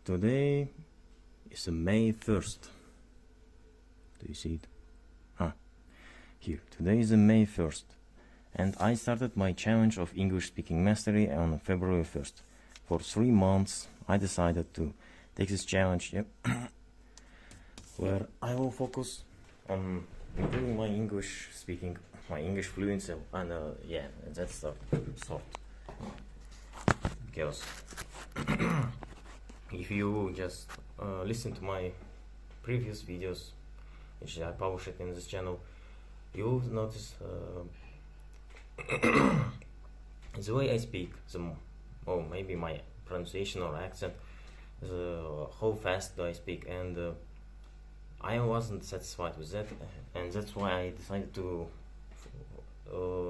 Today is May 1st. Do you see it? Here. Today is May 1st. And I started my challenge of English speaking mastery on February 1st. For 3 months I decided to take this challenge, where I will focus on improving my English speaking, my English fluency, and that's the sort. Because if you just listen to my previous videos, which I published in this channel, you'll notice the way I speak, or maybe my pronunciation or accent, how fast do I speak, and I wasn't satisfied with that, and that's why I decided to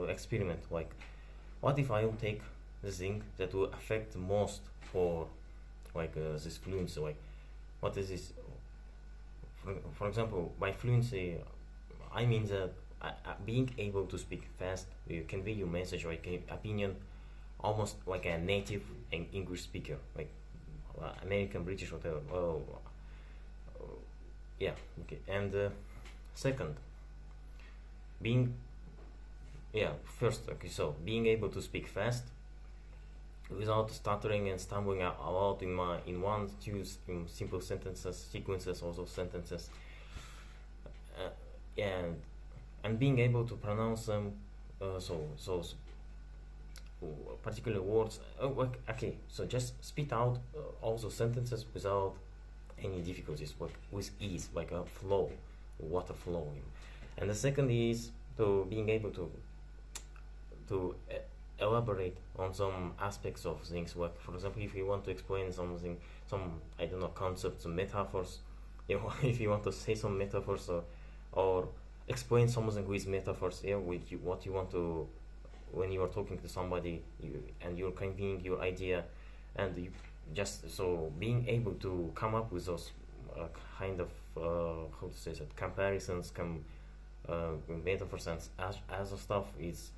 experiment. Like, what if I will take the thing that will affect the most for this fluency? Like, what is this? For example, by fluency, I mean that being able to speak fast, you convey your message, like opinion, almost like a native English speaker, like American, British, whatever. Okay. And second, so being able to speak fast without stuttering and stumbling a lot in one, two simple sentences, sequences, also sentences, and being able to pronounce them, so particular words. Okay, so just spit out also sentences without any difficulties, with ease, like a flow, water flowing. And the second is to being able to elaborate on some aspects of things. Like, for example, if you want to explain something, some concepts, metaphors, if you want to say some metaphors, or explain something with metaphors, what you want to, when you are talking to somebody, and you're conveying your idea, and you just, so being able to come up with those kind of how to say that, comparisons, metaphors, and as stuff is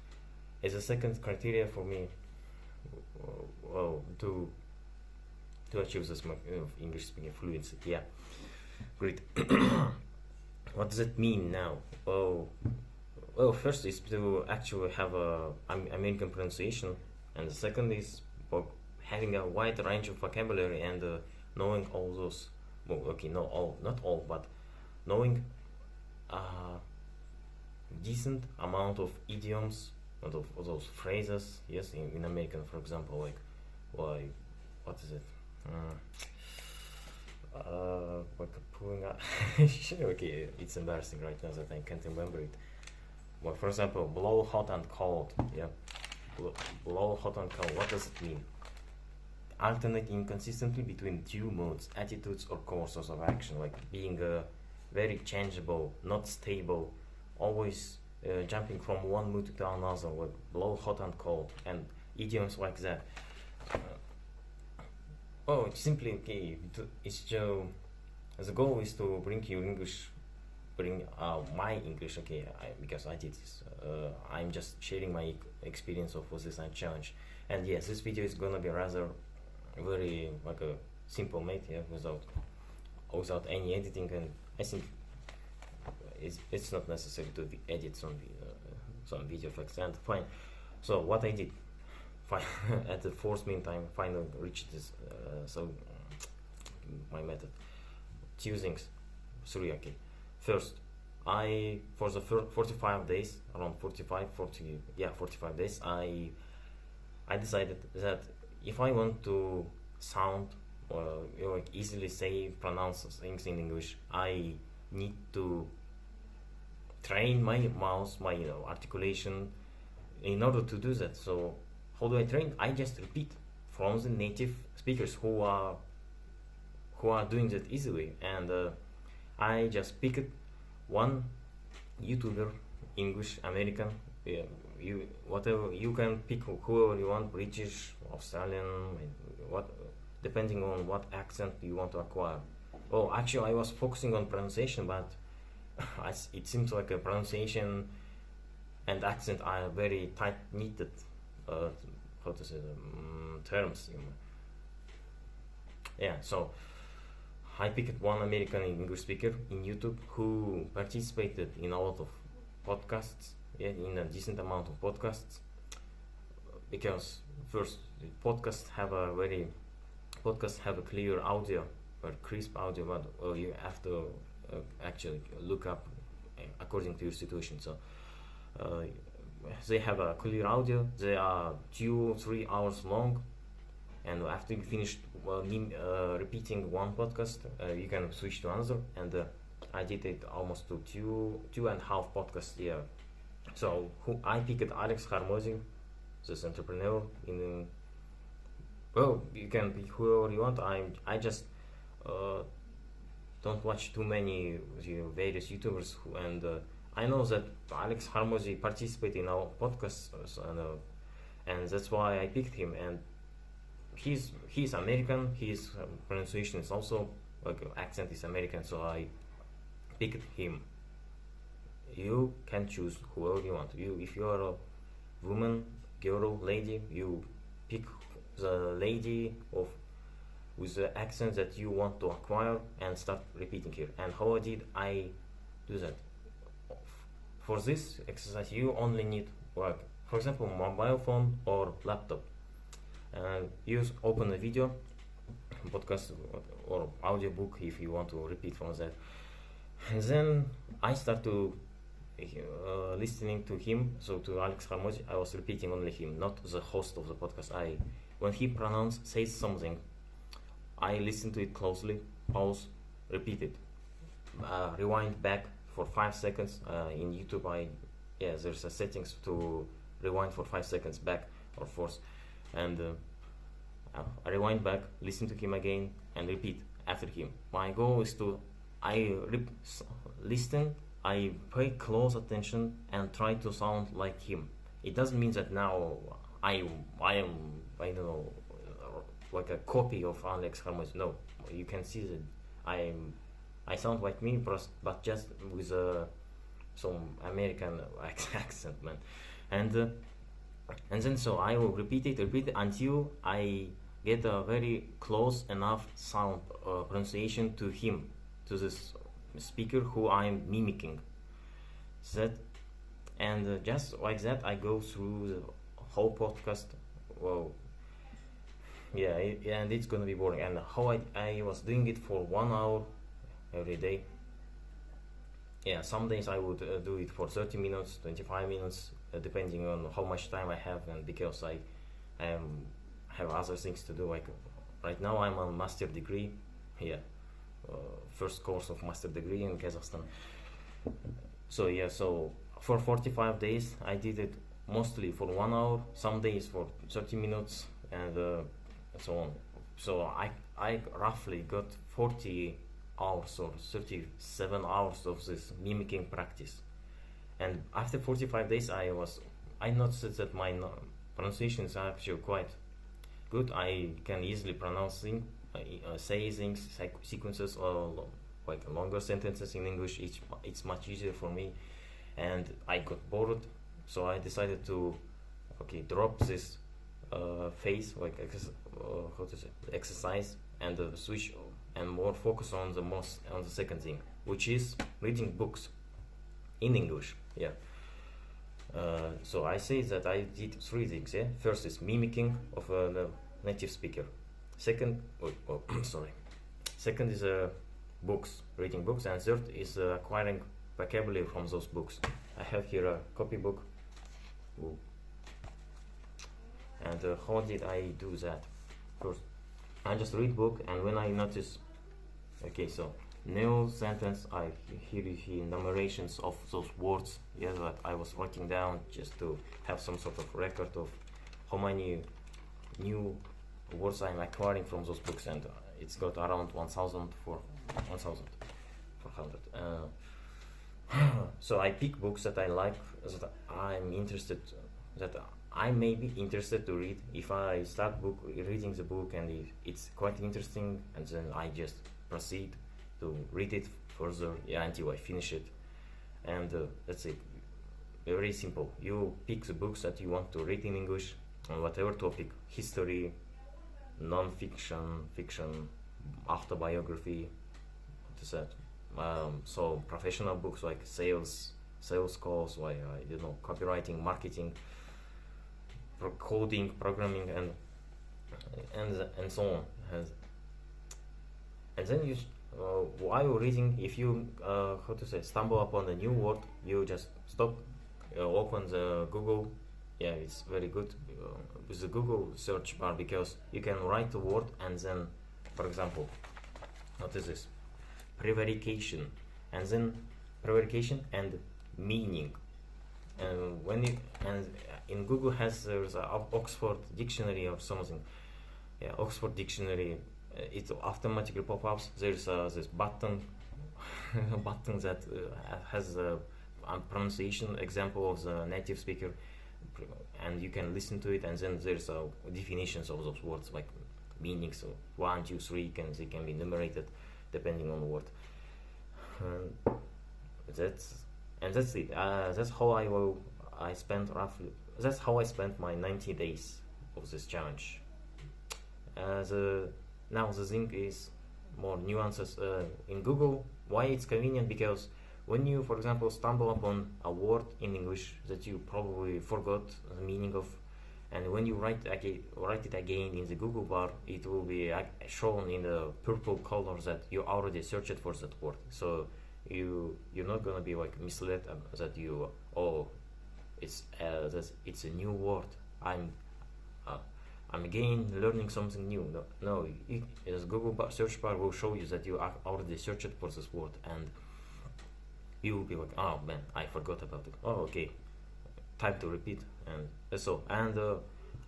a second criteria for me to achieve this English speaking fluency. Yeah, great. What does it mean now? Well, first is to actually have a American pronunciation, and the second is having a wide range of vocabulary and knowing all those. Not all, but knowing a decent amount of idioms, of those phrases. Yes, in American, for example, like what is it? Pulling up. Okay, it's embarrassing right now that I can't remember it. Well, for example, blow, hot, and cold. Yeah, blow, hot, and cold. What does it mean? Alternating consistently between two modes, attitudes, or courses of action, like being very changeable, not stable, always jumping from one mood to another, like blow, hot, and cold, and idioms like that. It's simply okay. It's just the goal is to bring your English, my English. Okay, because I did this. I'm just sharing my experience of this challenge, and yes, this video is gonna be rather very like a simple made, without any editing, and I think it's not necessary to edit some video effects, and fine. So what I did, at the fourth meantime, finally reached this. My method, 2 things, 3. Okay, first, for the 45 days, around 45 days, I decided that if I want to sound or easily pronounce things in English, I need to train my mouth, my articulation, in order to do that. So how do I train? I just repeat from the native speakers who are doing that easily, and I just picked one YouTuber, English, American, whatever, you can pick whoever you want, British, Australian, depending on what accent you want to acquire. Actually, I was focusing on pronunciation, but it seems like a pronunciation and accent are very tight knitted how to say terms. Yeah, so I picked one American English speaker in YouTube who participated in a lot of podcasts, yeah, in a decent amount of podcasts, because first, podcasts have a clear audio or crisp audio, but you have to actually look up according to your situation. So uh, they have a clear audio. They are 2-3 hours long, and after you finish repeating one podcast, you can switch to another. And I did it almost to two and a half podcasts. Yeah. So I picked Alex Harmozy, this entrepreneur in. Well, you can pick whoever you want. I just don't watch too many various YouTubers and I know that Alex Harmozy participated in our podcast, and that's why I picked him. And he's American. His pronunciation is also like accent is American, so I picked him. You can choose whoever you want. If you are a woman, girl, lady, you pick the lady of with the accent that you want to acquire and start repeating here. And how did I do that? For this exercise, you only need, like, for example, mobile phone or laptop. You open a video, podcast, or audiobook if you want to repeat from that. And then I start to listening to him. So to Alex Harmozy, I was repeating only him, not the host of the podcast. When he says something, I listen to it closely, pause, repeat it, rewind back for 5 seconds. In YouTube, there's a settings to rewind for 5 seconds back or force, and I rewind back, listen to him again, and repeat after him. My goal is to listen, I pay close attention, and try to sound like him. It doesn't mean that now I am, I don't know, like a copy of Alex Harmozy. No, you can see that I sound like me, but just with some American accent, man. And then so I will repeat it until I get a very close enough sound pronunciation to him, to this speaker who I'm mimicking. And just like that, I go through the whole podcast. Well, yeah, and it's gonna be boring. And how I was doing it for 1 hour every day. Yeah, some days I would do it for 30 minutes, 25 minutes, depending on how much time I have, and because I have other things to do. Like right now, I'm on master degree. Yeah, first course of master degree in Kazakhstan. So for 45 days, I did it mostly for 1 hour. Some days for 30 minutes, and so on. So I roughly got 40 hours or 37 hours of this mimicking practice. And after 45 days, I noticed that my pronunciation is actually quite good. I can easily pronounce things, say things, sequences, or like longer sentences in English. It's much easier for me, and I got bored, so I decided to drop this phase, like exercise, and switch and more focus on the second thing, which is reading books in English. Yeah. So I say that I did 3 things. Yeah. First is mimicking of a native speaker. Second is reading books, and third is acquiring vocabulary from those books. I have here a copybook. Ooh. And how did I do that? First, I just read book, and when I notice, so new sentence, I hear enumerations of those words, that I was writing down just to have some sort of record of how many new words I'm acquiring from those books, and it's got around 1,400. So I pick books that I like, that I'm interested, that I may be interested to read. If I start reading the book and it's quite interesting, and then I just proceed to read it further, until I finish it. And that's it. Very simple. You pick the books that you want to read in English on whatever topic: history, non-fiction, fiction, autobiography, what is that? So professional books like sales calls, like copywriting, marketing, coding, programming, and so on. And then while reading, if you stumble upon a new word, you just stop, open the Google. Yeah, it's very good with the Google search bar, because you can write the word and then, for example, what is this? Prevarication, and then prevarication and meaning. And in Google there's a Oxford dictionary or something. Yeah, Oxford dictionary. It automatically pop-ups. There's this button that has a pronunciation example of the native speaker, and you can listen to it, and then there's definitions of those words, like meanings. So 1, 2, 3 they can be enumerated depending on the word. That's it. That's how I spent roughly. That's how I spent my 90 days of this challenge. Now the thing is more nuances in Google. Why it's convenient? Because when you, for example, stumble upon a word in English that you probably forgot the meaning of, and when you write it again in the Google bar, it will be shown in the purple color that you already searched for that word. So you're not gonna be like misled that it's a new word. I'm again learning something new. No, the Google search bar will show you that you already searched for this word, and you will be like, oh man, I forgot about it. Oh, okay, type to repeat, and that's all. And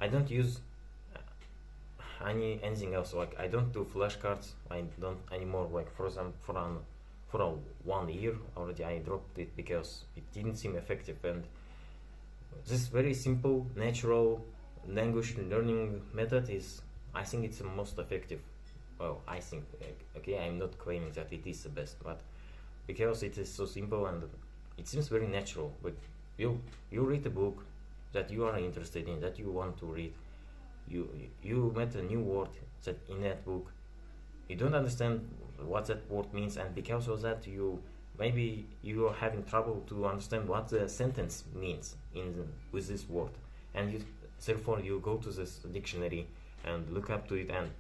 I don't use anything else. Like I don't do flashcards. I don't anymore. Like for 1 year already, I dropped it because it didn't seem effective. And this very simple, natural language learning method I think it's the most effective. Well, I think, okay, I'm not claiming that it is the best, but because it is so simple and it seems very natural. But you read a book that you are interested in, that you want to read, you met a new word that in that book, you don't understand what that word means, and because of that maybe you are having trouble to understand what the sentence means with this word, and therefore you go to this dictionary and look up to it, and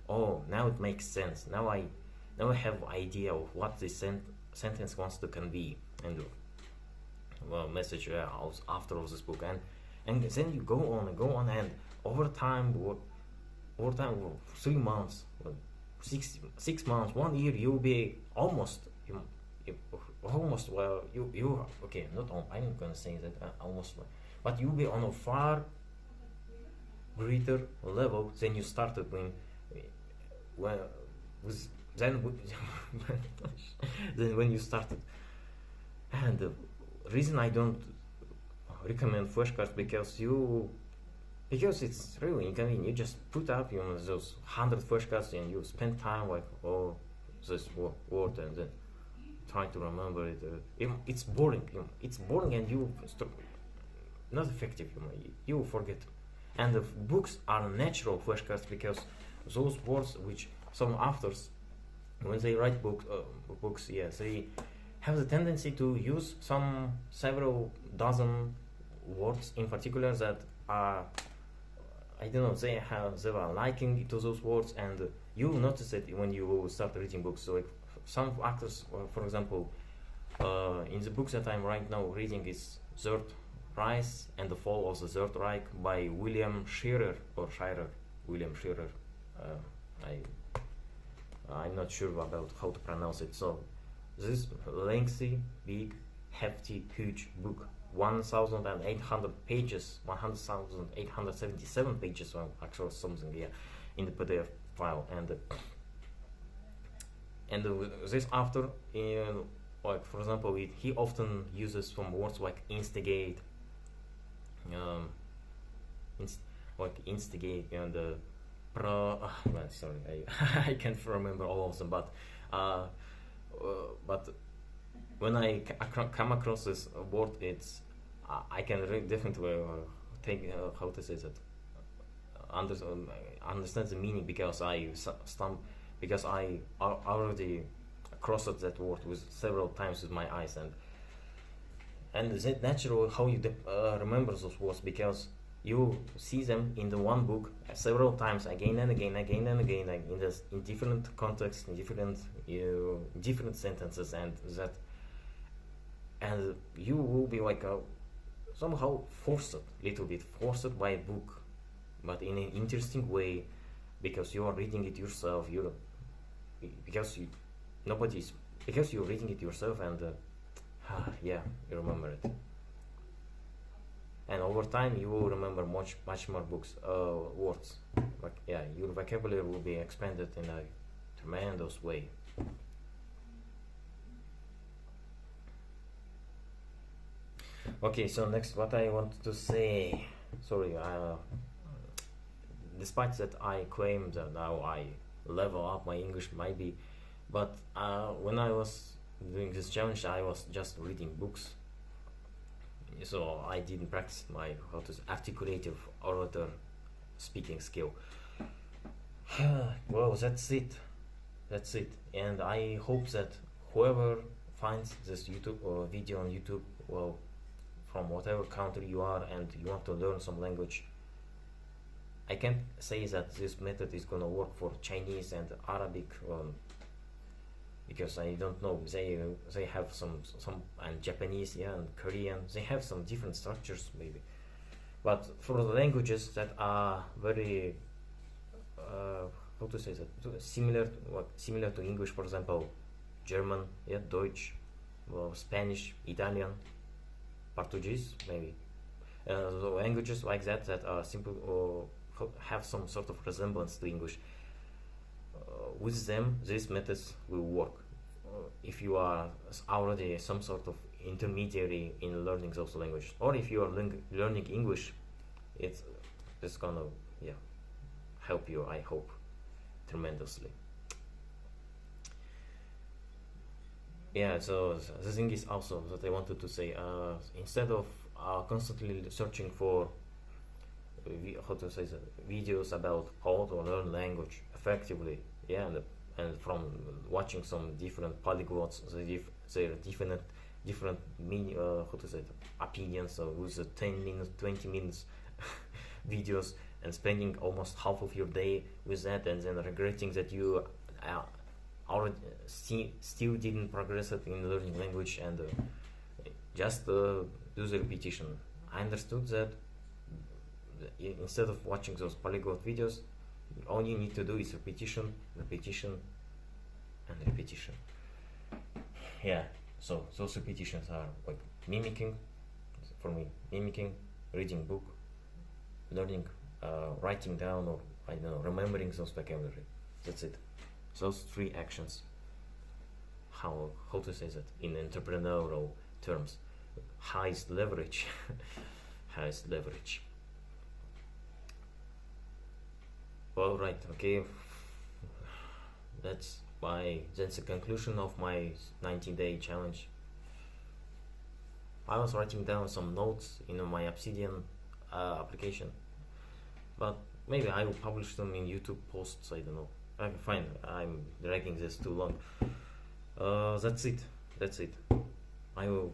now it makes sense. Now I have idea of what this sentence wants to convey, and message after of this book, and then you go on, and over time, 3 months, 6 months, 1 year, you'll be almost okay, not all, I'm not gonna say that almost, but you'll be on a far greater level than you started than when you started. And the reason I don't recommend flashcards because it's really inconvenient. You just put up those 100 flashcards and you spend time like this word and then trying to remember it. It's boring. It's boring, and not effective. You forget. And the books are natural flashcards, because those words which some authors, when they write books, they have the tendency to use several dozen words in particular that are, I don't know, they are liking to those words, and you will notice it when you start reading books. So like some authors, for example, in the books that I'm right now reading is Third Rise and the Fall of the Third Reich by William Shirer. I'm not sure about how to pronounce it. So this lengthy, big, hefty, huge book, 1,800 pages, 1,877 pages, well, actually something here in the PDF file, and this author, like for example, he often uses some words like instigate, instigate, and sorry, I can't remember all of them, but when I come across this word, I can definitely take how to say that, understand the meaning, because because I already crossed that word with several times with my eyes, and it's natural how you remember those words, because you see them in the one book several times, again and again, again and again, like in different contexts, in different sentences, and you will be like somehow little bit forced by a book, but in an interesting way, because you are reading it yourself. Because you nobody's because you're reading it yourself, and yeah, you remember it. And over time you will remember much more words. But yeah, your vocabulary will be expanded in a tremendous way. Okay, so next, what I want to say. Sorry, despite that I claim that now I level up my English, maybe, but when I was doing this challenge, I was just reading books, so I didn't practice my articulative orator speaking skill. Well, that's it, and I hope that whoever finds this YouTube or video on YouTube, well, from whatever country you are and you want to learn some language, I can't say that this method is gonna work for Chinese and Arabic, because I don't know. They have some and Japanese, yeah, and Korean. They have some different structures maybe, but for the languages that are very how to say that, similar to English, for example, German, yeah, Deutsch, well, Spanish, Italian, Portuguese, maybe. The languages like that are simple or have some sort of resemblance to English. With them, these methods will work. If you are already some sort of intermediary in learning those languages, or if you are learning English, it's gonna, yeah, help you, I hope, tremendously. Yeah, so the thing is also that I wanted to say, instead of constantly searching for how to say that, videos about how to learn language effectively, yeah, and from watching some different polyglots, their different how to say that, opinions with the 10 minutes, 20 minutes videos, and spending almost half of your day with that, and then regretting that you already still didn't progress it in learning language, and just do the repetition. I understood that instead of watching those polyglot videos, all you need to do is repetition, repetition, and repetition. Yeah, so those repetitions are like mimicking, for me, mimicking, reading book, learning, writing down, or I don't know, remembering those vocabulary. That's it. Those three actions. How to say that in entrepreneurial terms? Highest leverage. Highest leverage. All right. Okay. That's the conclusion of my 19-day challenge. I was writing down some notes in my Obsidian application, but maybe I will publish them in YouTube posts. I don't know. Okay, fine. I'm dragging this too long. That's it. I will.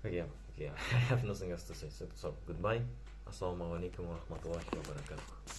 Okay, I have nothing else to say. So goodbye. Assalamualaikum warahmatullahi wabarakatuh.